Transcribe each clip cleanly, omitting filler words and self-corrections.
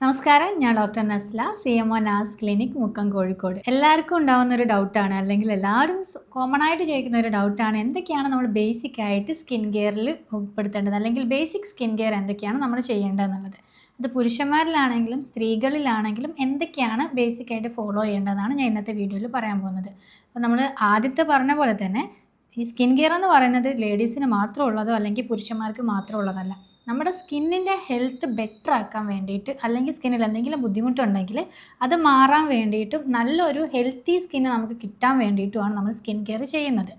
നമസ്കാരം, ഞാൻ doctor Nasla, CMO നാസ് clinic, Mukkam, Kozhikode. എല്ലാവർക്കും ഉണ്ടാകുന്ന ഒരു ഡൗട്ടാണ്, അല്ലെങ്കിൽ എല്ലാവരും കോമൺ ആയിട്ട് ചോദിക്കുന്ന ഒരു ഡൗട്ടാണ്, എന്തൊക്കെയാണ് നമ്മൾ ബേസിക് ആയിട്ട് സ്കിൻ കെയറിൽ ഉൾപ്പെടുത്തേണ്ടത്, അല്ലെങ്കിൽ ബേസിക് സ്കിൻ കെയർ എന്തൊക്കെയാണ് നമ്മൾ ചെയ്യേണ്ടതെന്നുള്ളത്. അത് പുരുഷന്മാരിലാണെങ്കിലും സ്ത്രീകളിലാണെങ്കിലും എന്തൊക്കെയാണ് ബേസിക് ആയിട്ട് ഫോളോ ചെയ്യേണ്ടതെന്നാണ് ഞാൻ ഇന്നത്തെ വീഡിയോയിൽ പറയാൻ പോകുന്നത്. അപ്പോൾ നമ്മൾ ആദ്യത്തെ പറഞ്ഞ പോലെ തന്നെ ഈ സ്കിൻ കെയർ എന്ന് പറയുന്നത് ലേഡീസിന് മാത്രമുള്ളതോ അല്ലെങ്കിൽ പുരുഷന്മാർക്ക് മാത്രമുള്ളതല്ല. നമ്മുടെ സ്കിന്നിൻ്റെ ഹെൽത്ത് ബെറ്റർ ആക്കാൻ വേണ്ടിയിട്ട്, അല്ലെങ്കിൽ സ്കിന്നിൽ എന്തെങ്കിലും ബുദ്ധിമുട്ടുണ്ടെങ്കിൽ അത് മാറാൻ വേണ്ടിയിട്ടും നല്ലൊരു ഹെൽത്തി സ്കിന്ന് നമുക്ക് കിട്ടാൻ വേണ്ടിയിട്ടുമാണ് നമ്മൾ സ്കിൻ കെയർ ചെയ്യുന്നത്.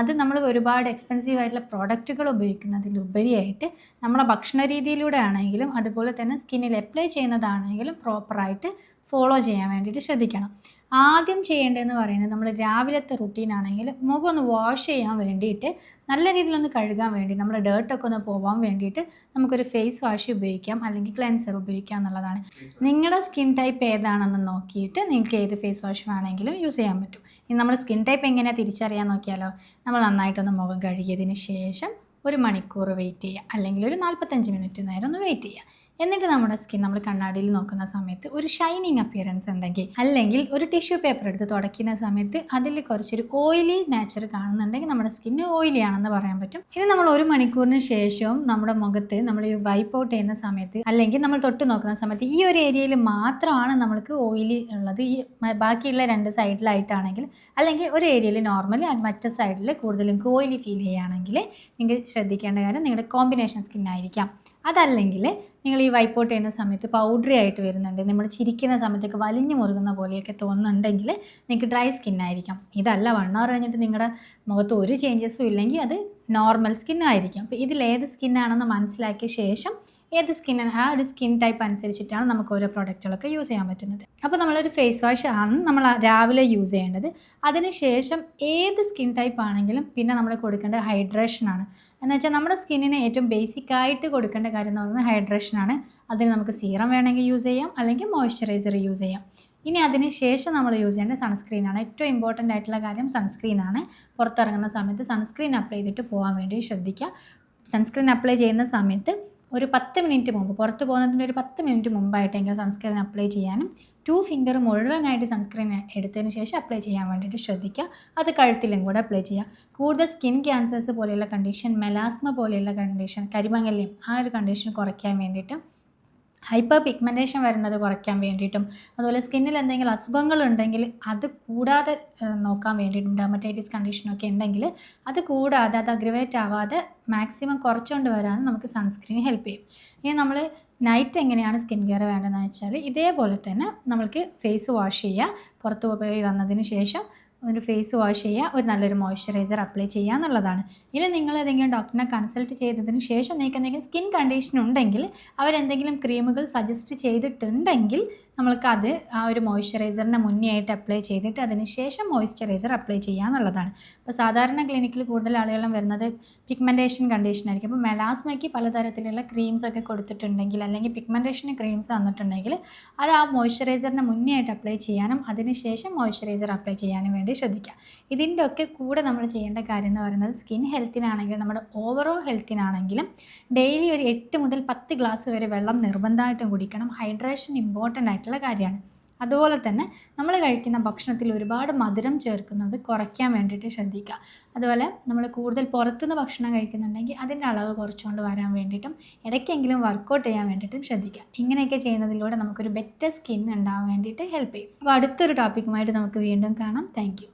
അത് നമ്മൾ ഒരുപാട് എക്സ്പെൻസീവ് ആയിട്ടുള്ള പ്രോഡക്റ്റുകൾ ഉപയോഗിക്കുന്നതിലുപരിയായിട്ട് നമ്മുടെ ഭക്ഷണ രീതിയിലൂടെ ആണെങ്കിലും അതുപോലെ തന്നെ സ്കിന്നിൽ അപ്ലൈ ചെയ്യുന്നതാണെങ്കിലും പ്രോപ്പറായിട്ട് ഫോളോ ചെയ്യാൻ വേണ്ടിയിട്ട് ശ്രദ്ധിക്കണം. ആദ്യം ചെയ്യേണ്ടതെന്ന് പറയുന്നത്, നമ്മൾ രാവിലത്തെ റുട്ടീനാണെങ്കിൽ മുഖം ഒന്ന് വാഷ് ചെയ്യാൻ വേണ്ടിയിട്ട്, നല്ല രീതിയിലൊന്ന് കഴുകാൻ വേണ്ടി, നമ്മുടെ ഡേർട്ടൊക്കെ ഒന്ന് പോകാൻ വേണ്ടിയിട്ട് നമുക്കൊരു ഫേസ് വാഷ് ഉപയോഗിക്കാം, അല്ലെങ്കിൽ ക്ലെൻസർ ഉപയോഗിക്കാം എന്നുള്ളതാണ്. നിങ്ങളുടെ സ്കിൻ ടൈപ്പ് ഏതാണെന്ന് നോക്കിയിട്ട് നിങ്ങൾക്ക് ഏത് ഫേസ് വാഷ് വേണമെങ്കിലും യൂസ് ചെയ്യാൻ പറ്റും. ഇനി നമ്മുടെ സ്കിൻ ടൈപ്പ് എങ്ങനെയാണ് തിരിച്ചറിയാൻ നോക്കിയാലോ, നമ്മൾ നന്നായിട്ടൊന്ന് മുഖം കഴുകിയതിന് ശേഷം 1 മണിക്കൂർ വെയിറ്റ് ചെയ്യുക, അല്ലെങ്കിൽ ഒരു 45 മിനിറ്റ് നേരം ഒന്ന് വെയിറ്റ് ചെയ്യുക. എന്നിട്ട് നമ്മുടെ സ്കിൻ നമ്മൾ കണ്ണാടിയിൽ നോക്കുന്ന സമയത്ത് ഒരു ഷൈനിങ് അപ്പിയറൻസ് ഉണ്ടെങ്കിൽ, അല്ലെങ്കിൽ ഒരു ടിഷ്യൂ പേപ്പർ എടുത്ത് തുടയ്ക്കുന്ന സമയത്ത് അതിൽ കുറച്ചൊരു ഓയിലി നേച്ചർ കാണുന്നുണ്ടെങ്കിൽ നമ്മുടെ സ്കിന്ന് ഓയിലി ആണെന്ന് പറയാൻ പറ്റും. ഇനി നമ്മൾ 1 മണിക്കൂറിന് ശേഷവും നമ്മുടെ മുഖത്ത് നമ്മൾ ഈ വൈപ്പ് ഔട്ട് ചെയ്യുന്ന സമയത്ത്, അല്ലെങ്കിൽ നമ്മൾ തൊട്ട് നോക്കുന്ന സമയത്ത് ഈ ഒരു ഏരിയയിൽ മാത്രമാണ് നമ്മൾക്ക് ഓയിലി ഉള്ളത്, ഈ ബാക്കിയുള്ള 2 സൈഡിലായിട്ടാണെങ്കിൽ, അല്ലെങ്കിൽ ഒരു ഏരിയയിൽ നോർമലി മറ്റേ സൈഡിൽ കൂടുതലും ഓയിലി ഫീൽ ചെയ്യുകയാണെങ്കിൽ നിങ്ങൾ ശ്രദ്ധിക്കേണ്ട കാര്യം നിങ്ങളുടെ കോമ്പിനേഷൻ സ്കിൻ ആയിരിക്കാം. അതല്ലെങ്കിൽ നിങ്ങൾ ഈ വൈപ്പ് ഔട്ട് ചെയ്യുന്ന സമയത്ത് പൗഡറി ആയിട്ട് വരുന്നുണ്ട്, നമ്മൾ ചിരിക്കുന്ന സമയത്തൊക്കെ വലിഞ്ഞു മുറുകുന്ന പോലെയൊക്കെ തോന്നുന്നുണ്ടെങ്കിൽ നിങ്ങൾക്ക് ഡ്രൈ സ്കിൻ ആയിരിക്കാം. ഇതല്ല, 1 hour കഴിഞ്ഞിട്ട് നിങ്ങളുടെ മുഖത്ത് ഒരു ചേഞ്ചസും ഇല്ലെങ്കിൽ അത് നോർമൽ സ്കിന്നായിരിക്കും. അപ്പോൾ ഇതിലേത് സ്കിന്നാണെന്ന് മനസ്സിലാക്കിയ ശേഷം ഏത് സ്കിന്നിന് ആ ഒരു സ്കിൻ ടൈപ്പ് അനുസരിച്ചിട്ടാണ് നമുക്ക് ഓരോ പ്രോഡക്റ്റുകളൊക്കെ യൂസ് ചെയ്യാൻ പറ്റുന്നത്. അപ്പോൾ നമ്മളൊരു ഫേസ് വാഷ് ആണ് നമ്മൾ രാവിലെ യൂസ് ചെയ്യേണ്ടത്. അതിനുശേഷം ഏത് സ്കിൻ ടൈപ്പ് ആണെങ്കിലും പിന്നെ നമ്മൾ കൊടുക്കേണ്ട ഹൈഡ്രേഷനാണ്. എന്ന് വെച്ചാൽ നമ്മുടെ സ്കിന്നിന് ഏറ്റവും ബേസിക്കായിട്ട് കൊടുക്കേണ്ട കാര്യം എന്ന് പറയുന്നത് ഹൈഡ്രേഷനാണ്. അതിന് നമുക്ക് സീറം വേണമെങ്കിൽ യൂസ് ചെയ്യാം, അല്ലെങ്കിൽ മോയ്സ്ചറൈസർ യൂസ് ചെയ്യാം. ഇനി അതിന് ശേഷം നമ്മൾ യൂസ് ചെയ്യേണ്ട സൺസ്ക്രീനാണ്. ഏറ്റവും ഇമ്പോർട്ടൻ്റ് ആയിട്ടുള്ള കാര്യം സൺസ്ക്രീനാണ്. പുറത്തിറങ്ങുന്ന സമയത്ത് സൺസ്ക്രീൻ അപ്ലൈ ചെയ്തിട്ട് പോകാൻ വേണ്ടി ശ്രദ്ധിക്കുക. സൺസ്ക്രീൻ അപ്ലൈ ചെയ്യുന്ന സമയത്ത് ഒരു 10 മിനിറ്റ് മുമ്പ്, പുറത്ത് പോകുന്നതിൻ്റെ ഒരു 10 മിനിറ്റ് മുമ്പായിട്ടെങ്കിലും സൺസ്ക്രീൻ അപ്ലൈ ചെയ്യാനും 2 ഫിംഗർ മുഴുവനായിട്ട് സൺസ്ക്രീൻ എടുത്തതിന് ശേഷം അപ്ലൈ ചെയ്യാൻ വേണ്ടിയിട്ട് ശ്രദ്ധിക്കുക. അത് കഴുത്തിലും കൂടെ അപ്ലൈ ചെയ്യുക. കൂടുതൽ സ്കിൻ ക്യാൻസേഴ്സ് പോലെയുള്ള കണ്ടീഷൻ, മെലാസ്മ പോലെയുള്ള കണ്ടീഷൻ, കരിമങ്ങല്യം, ആ ഒരു കണ്ടീഷൻ കുറയ്ക്കാൻ വേണ്ടിയിട്ട്, ഹൈപ്പർ പിഗ്മെൻറ്റേഷൻ വരുന്നത് കുറയ്ക്കാൻ വേണ്ടിയിട്ടും, അതുപോലെ സ്കിന്നിൽ എന്തെങ്കിലും അസുഖങ്ങളുണ്ടെങ്കിൽ അത് കൂടാതെ നോക്കാൻ വേണ്ടിയിട്ടും, ഡെർമറ്റൈറ്റിസ് കണ്ടീഷനൊക്കെ ഉണ്ടെങ്കിൽ അത് കൂടാതെ, അത് അഗ്രവേറ്റ് ആവാതെ മാക്സിമം കുറച്ചുകൊണ്ട് വരാനും നമുക്ക് സൺസ്ക്രീൻ ഹെൽപ്പ് ചെയ്യും. ഇനി നമ്മൾ നൈറ്റ് എങ്ങനെയാണ് സ്കിൻ കെയർ വേണ്ടതെന്ന് വെച്ചാൽ, ഇതേപോലെ തന്നെ നമ്മൾക്ക് ഫേസ് വാഷ് ചെയ്യുക, പുറത്ത് പോയി വന്നതിന് ശേഷം ഒരു ഫേസ് വാഷ് ചെയ്യുക, ഒരു നല്ലൊരു മോയ്സ്ചറൈസർ അപ്ലൈ ചെയ്യുക എന്നുള്ളതാണ്. ഇനി നിങ്ങൾ ഏതെങ്കിലും ഡോക്ടറിനെ കൺസൾട്ട് ചെയ്തതിന് ശേഷം നിങ്ങൾക്ക് എന്തെങ്കിലും സ്കിൻ കണ്ടീഷൻ ഉണ്ടെങ്കിൽ, അവരെന്തെങ്കിലും ക്രീമുകൾ സജസ്റ്റ് ചെയ്തിട്ടുണ്ടെങ്കിൽ നമ്മൾക്കത് ആ ഒരു മോയ്സ്ചറൈസറിൻ്റെ മുന്നേ ആയിട്ട് അപ്ലൈ ചെയ്തിട്ട് അതിന് ശേഷം മോയ്സ്ചറൈസർ അപ്ലൈ ചെയ്യുക എന്നുള്ളതാണ്. അപ്പോൾ സാധാരണ ക്ലിനിക്കിൽ കൂടുതൽ ആളുകളും വരുന്നത് പിഗ്മെൻറ്റേഷൻ കണ്ടീഷൻ ആയിരിക്കും. അപ്പോൾ മെലാസ്മയ്ക്ക് പലതരത്തിലുള്ള ക്രീംസൊക്കെ കൊടുത്തിട്ടുണ്ടെങ്കിൽ, അല്ലെങ്കിൽ പിഗ്മെൻറ്റേഷന് ക്രീംസ് തന്നിട്ടുണ്ടെങ്കിൽ അത് ആ മോയ്സ്ചറൈസറിൻ്റെ മുന്നേ ആയിട്ട് അപ്ലൈ ചെയ്യാനും അതിന് ശേഷം മോയ്സ്ചറൈസർ അപ്ലൈ ചെയ്യാനും വേണ്ടി ശ്രദ്ധിക്കുക. ഇതിൻ്റെ ഒക്കെ കൂടെ നമ്മൾ ചെയ്യേണ്ട കാര്യം എന്ന് പറയുന്നത്, സ്കിൻ ഹെൽത്തിനാണെങ്കിലും നമ്മുടെ ഓവറോൾ ഹെൽത്തിനാണെങ്കിലും ഡെയിലി ഒരു 8 മുതൽ 10 ഗ്ലാസ് വരെ വെള്ളം നിർബന്ധമായിട്ടും കുടിക്കണം. ഹൈഡ്രേഷൻ ഇമ്പോർട്ടൻ്റ് ആയിട്ടുള്ള കാര്യമാണ്. അതുപോലെ തന്നെ നമ്മൾ കഴിക്കുന്ന ഭക്ഷണത്തിൽ ഒരുപാട് മധുരം ചേർക്കുന്നത് കുറയ്ക്കാൻ വേണ്ടിയിട്ട് ശ്രദ്ധിക്കുക. അതുപോലെ നമ്മൾ കൂടുതൽ പുറത്തുനിന്ന് ഭക്ഷണം കഴിക്കുന്നുണ്ടെങ്കിൽ അതിൻ്റെ അളവ് കുറച്ചുകൊണ്ട് വരാൻ വേണ്ടിയിട്ടും, ഇടയ്ക്കെങ്കിലും വർക്കൗട്ട് ചെയ്യാൻ വേണ്ടിയിട്ടും ശ്രദ്ധിക്കുക. ഇങ്ങനെയൊക്കെ ചെയ്യുന്നതിലൂടെ നമുക്കൊരു ബെറ്റർ സ്കിൻ ഉണ്ടാവാൻ വേണ്ടിയിട്ട് ഹെൽപ്പ് ചെയ്യും. അപ്പോൾ അടുത്തൊരു ടോപ്പിക്കുമായിട്ട് നമുക്ക് വീണ്ടും കാണാം. താങ്ക്